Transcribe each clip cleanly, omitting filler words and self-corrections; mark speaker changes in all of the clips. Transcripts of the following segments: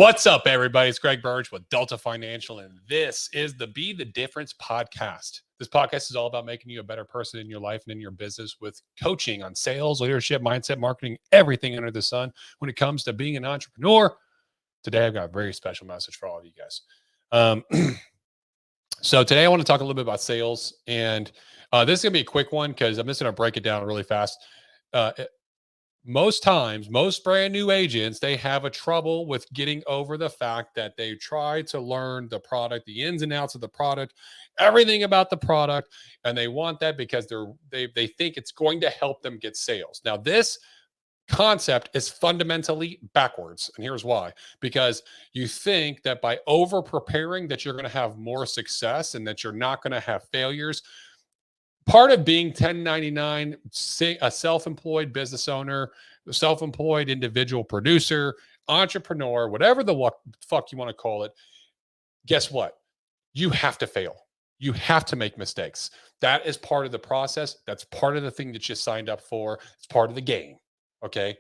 Speaker 1: What's up, everybody? It's Greg Burge with Delta Financial, and this is the Be the Difference podcast. This podcast is all about making you a better person in your life and in your business with coaching on sales, leadership, mindset, marketing, everything under the sun when it comes to being an entrepreneur. Today, I've got a very special message for all of you guys. So today I want to talk a little bit about sales, and this is going to be a quick one because I'm just going to break it down really fast. Most times, most brand new agents, they have a trouble with getting over the fact that they try to learn the product, the ins and outs of the product, everything about the product, and they want that because they think it's going to help them get sales. Now, this concept is fundamentally backwards, and here's why. Because you think that by over preparing that you're going to have more success and that you're not going to have failures. Part of being 1099, a self-employed business owner, self-employed individual producer, entrepreneur, whatever the fuck you want to call it, guess what? You have to fail. You have to make mistakes. That is part of the process. That's part of the thing that you signed up for. It's part of the game. Okay.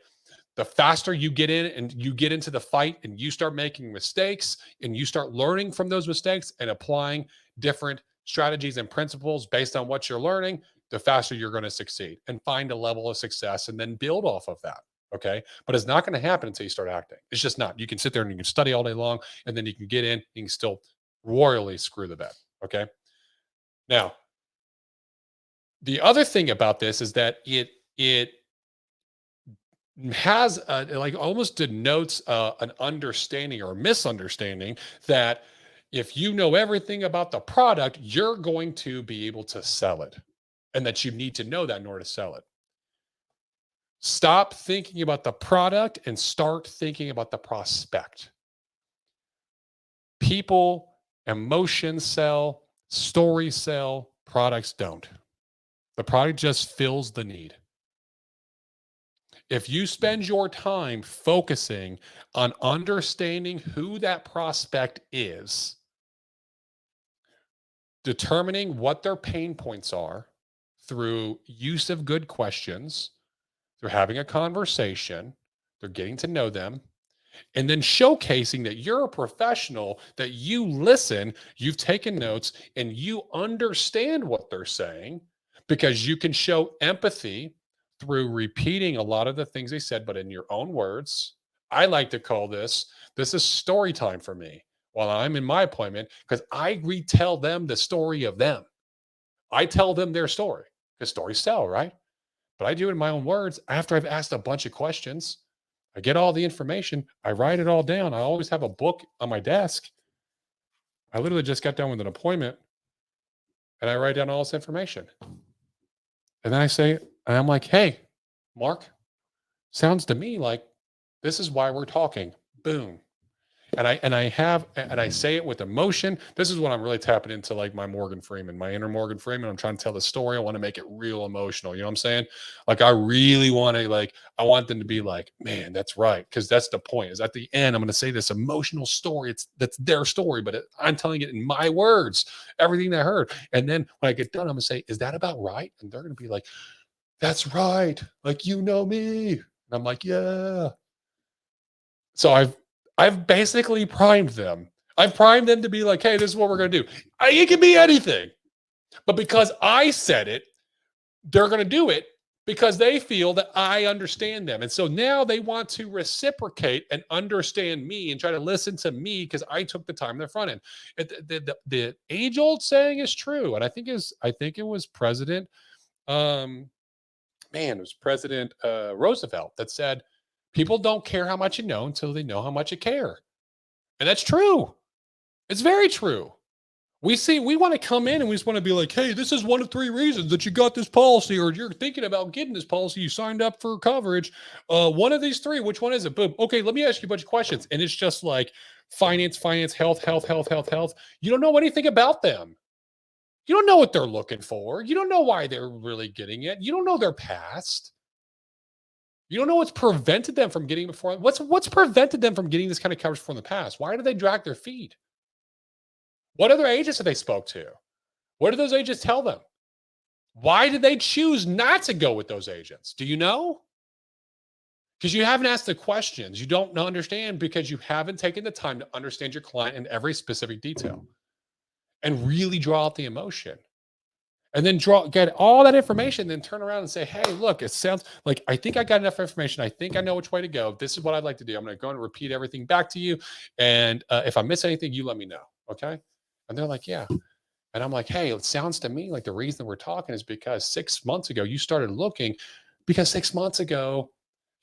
Speaker 1: The faster you get in and you get into the fight and you start making mistakes and you start learning from those mistakes and applying different strategies and principles based on what you're learning, the faster you're going to succeed and find a level of success and then build off of that. Okay. But it's not going to happen until you start acting. It's just not. You can sit there and you can study all day long and then you can get in, you can still royally screw the bed. Okay. Now, the other thing about this is that it has like almost denotes an understanding or misunderstanding that if you know everything about the product, you're going to be able to sell it, and that you need to know that in order to sell it. Stop thinking about the product and start thinking about the prospect. People, emotions sell, stories sell, products don't. The product just fills the need. If you spend your time focusing on understanding who that prospect is, determining what their pain points are through use of good questions, through having a conversation, they're getting to know them, and then showcasing that you're a professional, that you listen, you've taken notes, and you understand what they're saying because you can show empathy through repeating a lot of the things they said, but in your own words. I like to call this is story time for me while I'm in my appointment because I retell them the story of them. I tell them their story because stories sell, right? But I do it in my own words after I've asked a bunch of questions. I get all the information. I write it all down. I always have a book on my desk. I literally just got done with an appointment and I write down all this information. And then I say, and I'm like, hey, Mark, sounds to me like this is why we're talking. Boom. And I say it with emotion. This is what I'm really tapping into, like my Morgan Freeman, my inner Morgan Freeman. I'm trying to tell the story. I want to make it real emotional. You know what I'm saying? Like I really want to I want them to be like, man, that's right. Cause that's the point is at the end, I'm going to say this emotional story. That's their story, but I'm telling it in my words, everything they heard. And then when I get done, I'm going to say, is that about right? And they're going to be like, that's right. Like, you know me. And I'm like, yeah. So I've basically primed them. I've primed them to be like, hey, this is what we're going to do. It can be anything. But because I said it, they're going to do it because they feel that I understand them. And so now they want to reciprocate and understand me and try to listen to me because I took the time in the front end. The age-old saying is true. And I think it was President, it was President Roosevelt that said, people don't care how much you know until they know how much you care. And that's true. It's very true. We want to come in and we just want to be like, hey, this is one of 3 reasons that you got this policy or you're thinking about getting this policy. You signed up for coverage. One of these 3, which one is it? Boom. Okay, let me ask you a bunch of questions. And it's just like finance, health. You don't know anything about them. You don't know what they're looking for. You don't know why they're really getting it. You don't know their past. You don't know what's prevented them from getting before. What's prevented them from getting this kind of coverage before in the past? Why do they drag their feet? What other agents have they spoke to? What did those agents tell them? Why did they choose not to go with those agents? Do you know? because you haven't asked the questions. You don't understand because you haven't taken the time to understand your client in every specific detail and really draw out the emotion. And then get all that information, then turn around and say, hey, look, it sounds like I think I got enough information. I think I know which way to go. This is what I'd like to do. I'm going to go and repeat everything back to you. And if I miss anything, you let me know. Okay. And they're like, yeah. And I'm like, hey, it sounds to me like the reason we're talking is because 6 months ago you started looking because 6 months ago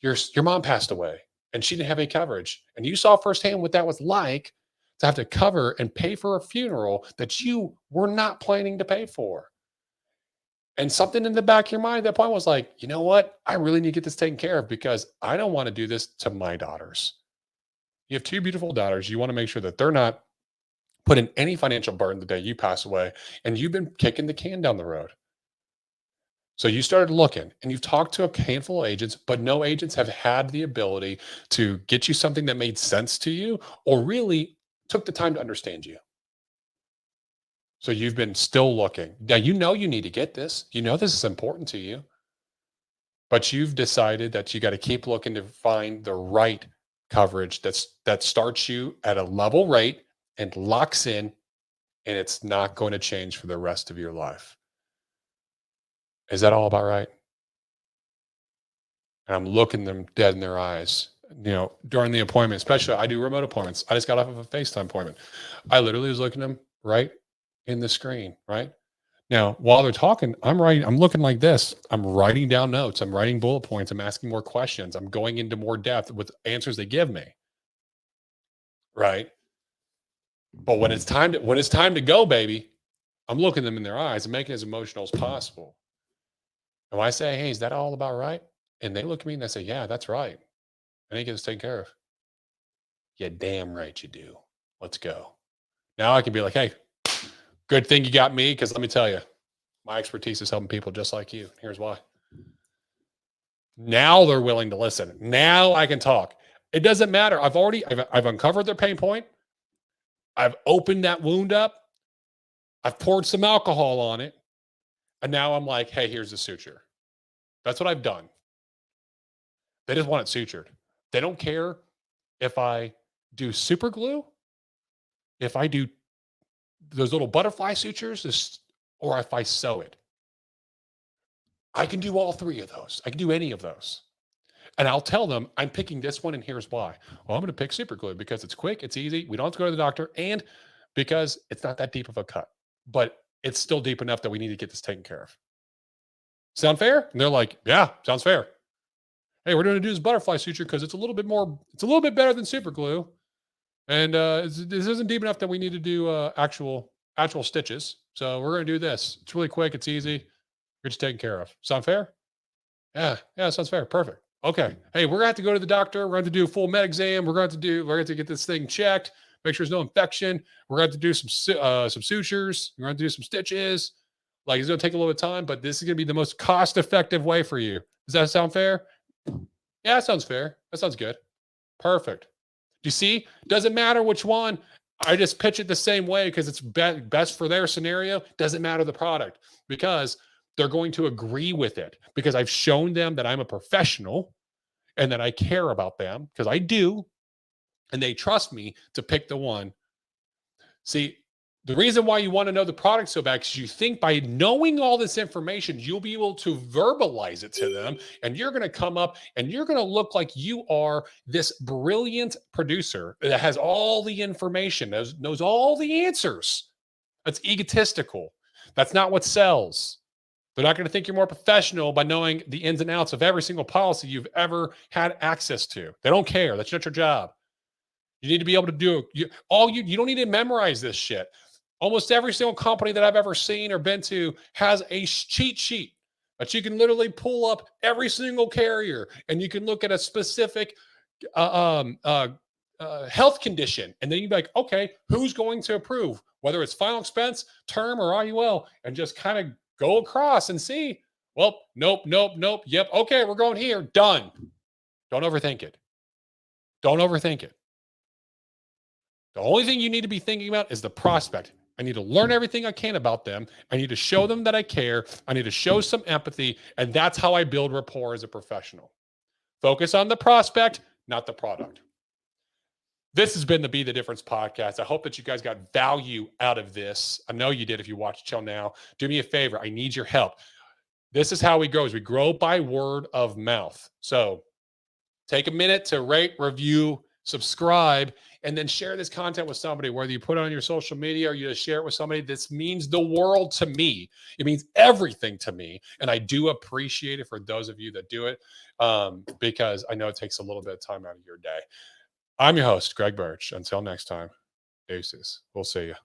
Speaker 1: your mom passed away and she didn't have any coverage. And you saw firsthand what that was like to have to cover and pay for a funeral that you were not planning to pay for. And something in the back of your mind at that point was like, you know what? I really need to get this taken care of because I don't want to do this to my daughters. You have two beautiful daughters. You want to make sure that they're not put in any financial burden the day you pass away. And you've been kicking the can down the road. So you started looking and you've talked to a handful of agents, but no agents have had the ability to get you something that made sense to you or really took the time to understand you. So you've been still looking. Now you know you need to get this. You know this is important to you, but you've decided that you got to keep looking to find the right coverage that starts you at a level rate and locks in, and it's not going to change for the rest of your life. Is that all about right? And I'm looking them dead in their eyes. During the appointment, especially I do remote appointments. I just got off of a FaceTime appointment. I literally was looking them right in the screen, right? Now, while they're talking, I'm looking like this. I'm writing down notes. I'm writing bullet points. I'm asking more questions. I'm going into more depth with answers they give me. Right. But when it's time to go, baby, I'm looking them in their eyes and making it as emotional as possible. And I say, hey, is that all about right? And they look at me and they say, yeah, that's right. I need to get this taken care of. Yeah, damn right you do. Let's go. Now I can be like, hey, good thing you got me, because let me tell you, my expertise is helping people just like you. Here's why. Now they're willing to listen. Now I can talk. It doesn't matter. I've uncovered their pain point. I've opened that wound up. I've poured some alcohol on it. And now I'm like, hey, here's the suture. That's what I've done. They just want it sutured. They don't care if I do super glue, if I do those little butterfly sutures, or if I sew it. I can do all three of those. I can do any of those. And I'll tell them I'm picking this one, and here's why. Well, I'm going to pick super glue because it's quick, it's easy. We don't have to go to the doctor, and because it's not that deep of a cut, but it's still deep enough that we need to get this taken care of. Sound fair? And they're like, yeah, sounds fair. Hey, we're going to do this butterfly suture because it's a little bit better than super glue. And this isn't deep enough that we need to do actual stitches. So we're going to do this. It's really quick. It's easy. You're just taken care of. Sound fair? Yeah, sounds fair. Perfect. Okay. Hey, we're gonna have to go to the doctor. We're going to do a full med exam. We're going to get this thing checked, make sure there's no infection. We're going to do some sutures. We're going to do some stitches. Like, it's going to take a little bit of time, but this is going to be the most cost-effective way for you. Does that sound fair? Yeah, that sounds fair. That sounds good. Perfect. Do you see? Doesn't matter which one. I just pitch it the same way because it's best for their scenario. Doesn't matter the product, because they're going to agree with it, because I've shown them that I'm a professional and that I care about them, because I do. And they trust me to pick the one. See, the reason why you want to know the product so bad is you think by knowing all this information, you'll be able to verbalize it to them. And you're going to come up and you're going to look like you are this brilliant producer that has all the information, knows all the answers. That's egotistical. That's not what sells. They're not going to think you're more professional by knowing the ins and outs of every single policy you've ever had access to. They don't care. That's not your job. You need to be able to do you don't need to memorize this shit. Almost every single company that I've ever seen or been to has a cheat sheet that you can literally pull up every single carrier, and you can look at a specific health condition, and then you'd be like, okay, who's going to approve, whether it's final expense, term, or IUL, and just kind of go across and see. Well, nope. Yep. Okay, we're going here. Done. Don't overthink it. Don't overthink it. The only thing you need to be thinking about is the prospect. I need to learn everything I can about them. I need to show them that I care. I need to show some empathy. And that's how I build rapport as a professional. Focus on the prospect, not the product. This has been the Be the Difference podcast. I hope that you guys got value out of this. I know you did if you watched till now. Do me a favor. I need your help. This is how we grow. Is we grow by word of mouth. So take a minute to rate, review, subscribe, and then share this content with somebody, whether you put it on your social media or you just share it with somebody. This means the world to me. It means everything to me. And I do appreciate it for those of you that do it, because I know it takes a little bit of time out of your day. I'm your host, Greg Birch. Until next time, deuces. We'll see you.